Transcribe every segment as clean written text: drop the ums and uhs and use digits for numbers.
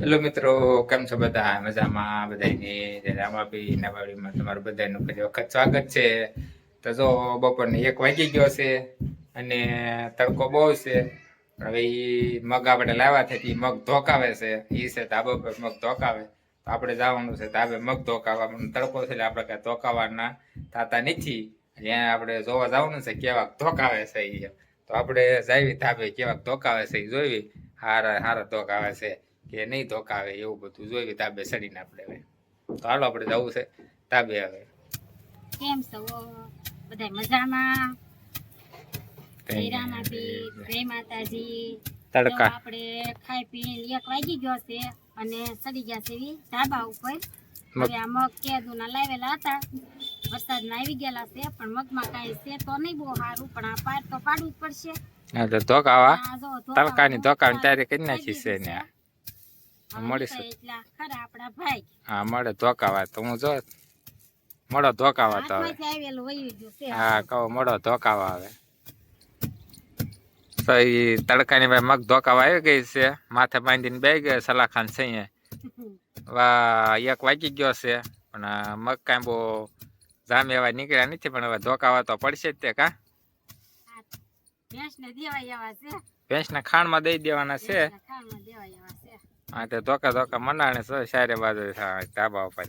Hello મિત્રો, કેમ છો બધા? મજામાં બધાની રામાપી નવાડીમાં તમારું બધાનું ફરી વખત સ્વાગત છે. તો જો બપોરને 1 વાગી ગયો છે અને તડકો બહુ છે. હવે એ મગ આપણે લાવ્યા છે મગ ધોકાવે છે. એ છે ધાબા પર મગ ધોકાવે. તો આપણે જવાનું છે ધાબે મગ ધોકાવા. તડકો છે એટલે આપણે કાંઈ ધોકાવાના થતા નથી. જ્યાં આપણે જોવા જવાનું છે કેવા ધોકાવે છે એ. તો આપણે જાવી ધાબે કેવા ધોકાવે છે એ જોઈ. હારા ધોકાવે છે કે નહીં ધોકાવે એવું બધું જોયું તાબે ચડીને આપણે હવે. તો હાલો આપણે જવું છે તાબે હવે. કેમ છો બધા મજામાં? જય રામાપી, જય માતાજી. તડકા આપણે ખાઈ પીને 1 વાગી ગયો છે અને ચડી ગયા છે ધાબા ઉપર. હવે આ મગ કેદુના લાવેલા હતા, વરસાદમાં આવી ગયેલા છે, પણ મગમાં કાંઈ છે તો નહીં બહુ સારું, પણ આ પાર તો પાડવું જ પડશે. હા તો ધોકાવા તડકાની ધોકાવાની તૈયારી કરી નાખી છે ને મળીશું. હા મળે ધોકાવા તો હું જો મળો ધોકાવા તો હવે. હા કહો મળો ધોકાવા આવે. તો એ તડકાની ભાઈ મગ ધોકાવા આવી ગઈ છે. માથે બાંધીને બે ગયા સલાખાન છે. વા 1 વાગી ગયો છે પણ મગ કાંઈ બહુ જામ એવા નીકળ્યા નથી, પણ હવે ધોકાવા તો પડશે જ તે કા. ભેંસના ખાણમાં દઈ દેવાના છે. હા તો ધોકા મનાણે છે સારે બાજુ ધાબા ઉપર.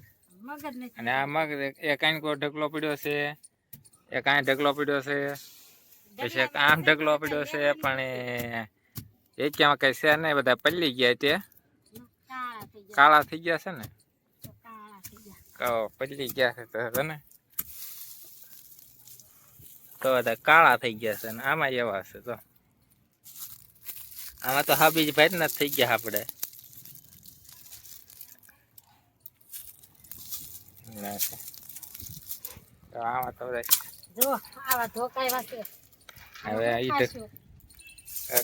અને આ મગ એક આંકો ઢગલો પડ્યો છે, એક આ ઢગલો પડ્યો છે, પછી એક આમ ઢગલો પડ્યો છે, પણ એક્યામાં કઈ છે નહીં, બધા પલ્લી ગયા તે કાળા થઈ ગયા છે ને. પલ્લી ગયા છે ને તો બધા કાળા થઈ ગયા છે ને આમાં એવા છે. તો આમાં તો હા બીજ ભાઈ ના થઈ ગયા આપણે. તો આમાં તો જો આવા ધોકાવ્યા છે. હવે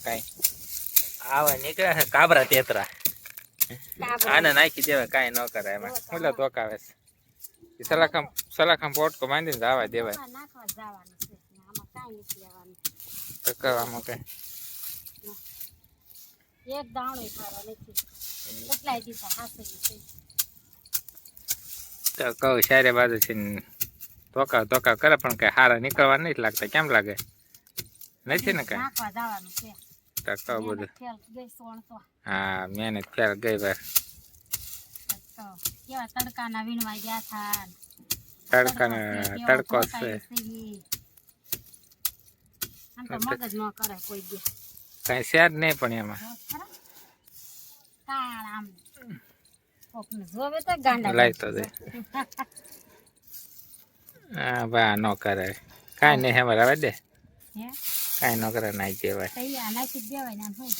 કઈ આવા નીકળે છે કાબરા તેતરા. આને નાખી દેવાય, કાંઈ ન કરે એમાં. ઓલા ધોકાવે છે સલાખામ પોટકો બાંધીને જવા દેવાય. ધોકાવામાં કઈ એક દાણો ખાવા નથી, કેટલાય દીધા હાસવી છે. તો કહું સારે બાજુ છે ધોકા કરે પણ કઈ હારા નીકળવા નથી લાગતા. કેમ લાગે? નથી ને કઈ નાખવા જવાનું છે. તો કહું બધું. હા મહેનત ફેર ગઈ ભાઈ. કેવા તડકાના વીણવા ગયા હતા. તડકો છે. આમ તો મગજ ન કરે કોઈ દે. કઈ શેર નહીં પણ એમાં આમ જોવે તો ગાંડા લાઈતો દે. હા ભાઈ ન કરે કાંઈ નહીં. હેમર આવે દે કાંઈ ન કરે નાઈ દેવાય.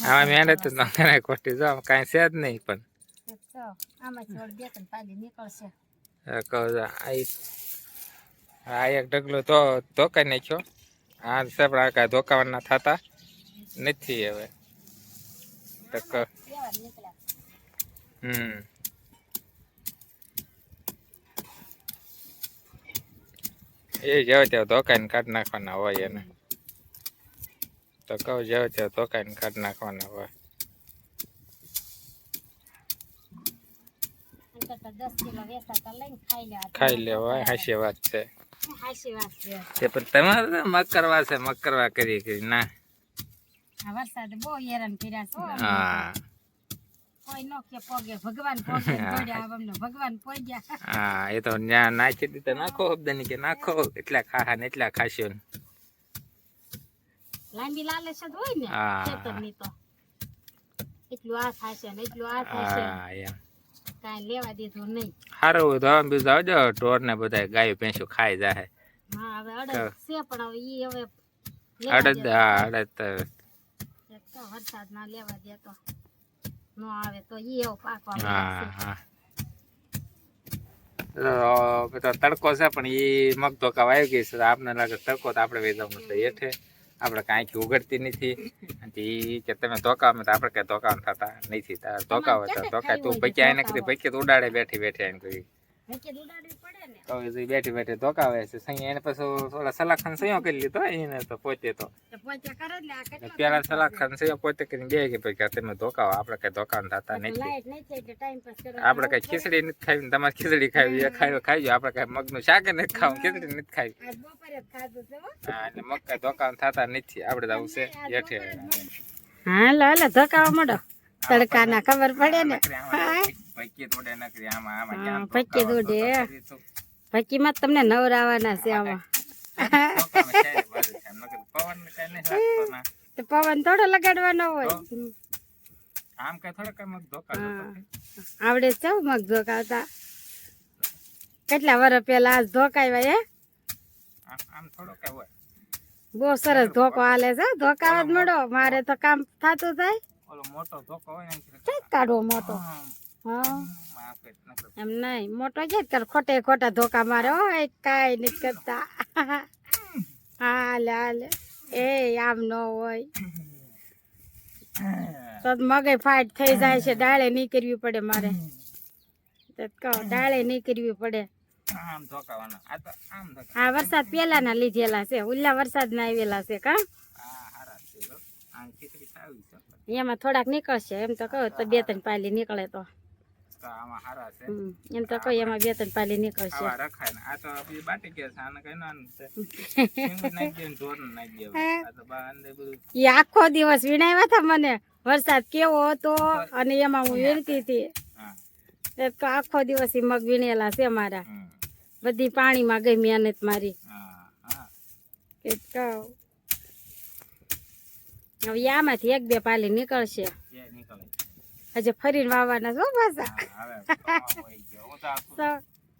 આમાં મહેનત જ ન કરે ખોટી. જો કાંઈ છે જ નહીં પણ આ એક ઢગલો તો ધોકાઈ નાખ્યો. આ સપડા કાંઈ ધોકાવાના થતા નથી હવે. એ જેવો ત્યાં ધોકાઈને કાઢી નાખવાના હોય એને. તો કહું જેવો ત્યાં ધોકાઈને કાઢી નાખવાના હોય. ખાઈ લેવા હાચી વાત છે. પણ તમારે મગ કરવા કરી ના. વરસાદ બહુ હેરાન કર્યા છે. હા કોઈ નો કે પોગે ભગવાન પોગે દોડ્યા અમને ભગવાન પોગ્યા. હા એ તો ન્યા નાખી દીધા. નાખો શબ્દ ની કે નાખો એટલા ખાહા ને એટલા ખાસ્યો ને લાંબી લાલે છે હોય ને ખેતર ની તો એટલું આ થાશે ને એટલું આ થાશે. હા એમ કાંઈ લેવા દીધું નહીં. સારું હોય તો આમ બીજું આવજો. ઢોર ને બધા ગાયો ભેંસું ખાઈ જાય. હા હવે અડદ છે પણ હવે ઈ હવે અડદ તો વરસાદ ના લેવા દે તો નો આવે તો ઈ એવો પાકવા. હા તડકો છે પણ એ મગ ધોકા આવી ગઈ છે. આપને લાગે તડકો તો આપણે વેચવાનું છે હેઠે. આપણે કાંઈ ઉગડતી નથી. એ કે તમે ધોકાવ તો આપણે કઈ ધોકાવ થતા નથી. ધોકાવ તો ધોકા તું ભક્યા એને કીધી ભક્યા તો ઉડાડે બેઠી એને કહી. ભેકે ઉડાડવી પડે ને તો એ બેઠી બેઠી ધોકાવે છે સહી એને પછી થોડા સલાખાન સયો કરી લીધો એને તો પોતે તો તો પોતે કરે એટલે આ કેટલો પેલા સલાખાન સયો પોતે કરીને બે કે ભાઈ કે તમે ધોકાવો આપણે કઈ ધોકાન થતા નથી લાઈટ નહીં છે એટલે ટાઈમ પાસ કરો આપણે કઈ ખીચડી નથી ખાવી તમારે ખીચડી ખાવી એ ખાઈ આપણે કઈ મગનું શાક નથી ખાવું ખીચડી નથી ખાવી આજ બપોરે જ ખાધું છે હો હા એટલે મગ કઈ ધોકાન થતા નથી આપણે જવું છે હેઠે હા લો ધોકાવા મળો તડકાના ખબર પડે ને પૈકી દોડે નકરી આમાં આમાં ક્યાં પૈકી દોડે પૈકીમાં જ તમને નવરાવાના છે આમાં પવન કઈ નહીં લાગતો ના તો પવન થોડો લગાડવાનો હોય આમ કઈ થોડા કઈ મગ ધોકા આવડે છે હો મગ ધોકાવતા કેટલા વર્ષ પેલા આજ ધોકાવ્યા આમ થોડો કઈ હોય બહુ સરસ ધોકો હાલે છે ધોકાવા જ મળો મારે તો કામ થતું થાય ઓલો મોટો ધોકો હોય ને ક્યાંક કાઢવો મોટો હા એમ નહીં મોટો છે ખોટે ખોટા ધોકા મારે હોય કાંઈ નથી કરતા હાલે હાલે એ આમ ન હોય તો મગે ફાટ થઈ જાય છે ડાળે નહીં કરવી પડે મારે તો કહો ડાળે નહીં કરવી પડે આમ ધોકાવાના આ તો આમ ધોકા હા વરસાદ પેલાના લીધેલા છે ઉલ્લા વરસાદ ના આવેલા છે કા આ હારા છે આમ ખીચડી ખાવી છે એમાં થોડાક નીકળશે એમ તો કહો તો 2-3 પાલી નીકળે તો તો આમાં હારા છે એમ તો કહો એમાં 2-3 પાલી નીકળશે આવા રખાય ને આ તો બી બાટી ગયા છે આને કઈ નાનું છે સિંગી નાખી દે ને ઢોર નાખી દેવા આ તો બા અંદર બધું એ આખો દિવસ વીણાવ્યા હતા મને વરસાદ કેવો હતો અને એમાં હું વીણતી હતી હા તો આખો દિવસ ઈ મગ વીણેલા છે મારા બધી પાણીમાં ગઈ મહેનત મારી હા હા એ કહું હવે આમાંથી 1-2 પાલી નીકળશે જે નીકળે હજે ફરીને વાવવાના છો પાછા હવે હોય ગયો હું તો આખું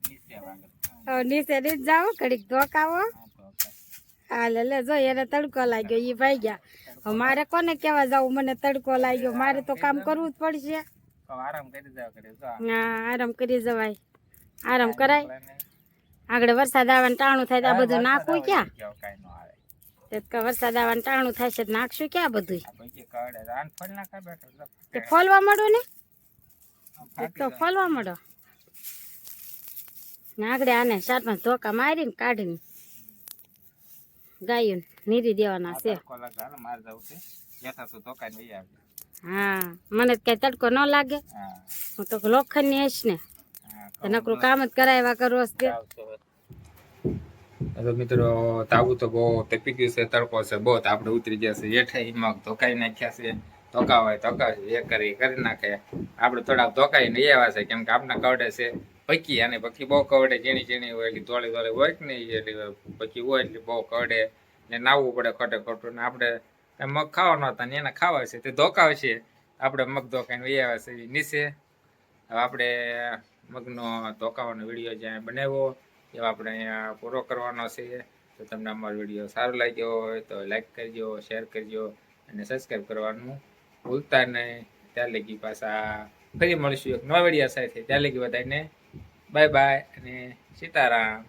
નીચે વાગે હવે નીચે નીચ જાઓ ઘડીક ધોકાવો હાલે લે જો એને તડકો લાગ્યો ઈ ભાઈ ગયા હવે મારે કોને કેવા જાવું મને તડકો લાગ્યો મારે તો કામ કરવું જ પડશે આરામ કરી દેવા કરે તો હા આરામ કરી જવાય આરામ કરાય આગળ વરસાદ આવવાનું ટાણું થાય તો આ બધું નાખવું ક્યાં કઈ નો આવે તે વરસાદ આવવાનું ટાણું થાય છે તો નાખશું ક્યાં બધું આ પછી કડે રાન ફળ નાખા બેઠો તે ફોલવા માંડો ને તો ફોલવા માંડો ને આગળ આને 4-5 ધોકા મારીને કાઢીને ગાયું નીરી દેવાના છે કોલા ગાલ માર જાવ છે જેઠા તો ધોકા નહીં આવે હા મને તો કઈ તડકો ન લાગે હા હું તો લોખંડની હશ ને હા તો નકરું કામ જ કરાવ્યા કરો છે તો મિત્રો તાવું તો બહુ તપી ગયું છે તડકો છે બહુ આપણે ઉતરી ગયા છે હેઠે મગ ધોકાઈ નાખ્યા છે ધોકા હોય ધોકા એ કરી નાખે આપણે થોડાક ધોકાઈ નહીં આવ્યા છે કેમ કે આપણા કવડે છે પકી અને પકી બહુ કવડે ઝીણી હોય એટલે ધોળી હોય કે નહીં એટલે પકી હોય એટલે બહુ કવડે ને નાવવું પડે ખોટે ખોટું ને આપણે મગ ખાવાનો હતા ને એને ખાવા છે તે ધોકાવ છે આપણે મગ ધોકાઈને વહી આવ્યા છે નીચે હવે આપણે મગનો ધોકાવાનો વિડીયો જ્યાં બનાવ્યો એવા આપણે અહીંયા પૂરો કરવાનો છે તો તમને અમારો વિડીયો સારો લાગ્યો હોય તો લાઈક કરજો શેર કરજો અને સબસ્ક્રાઈબ કરવાનું ભૂલતા નહીં ત્યાં લગી પાછા ફરી મળીશું એક નવા વિડીયો સાથે ત્યાં લગી બધાને બાય બાય અને સીતારામ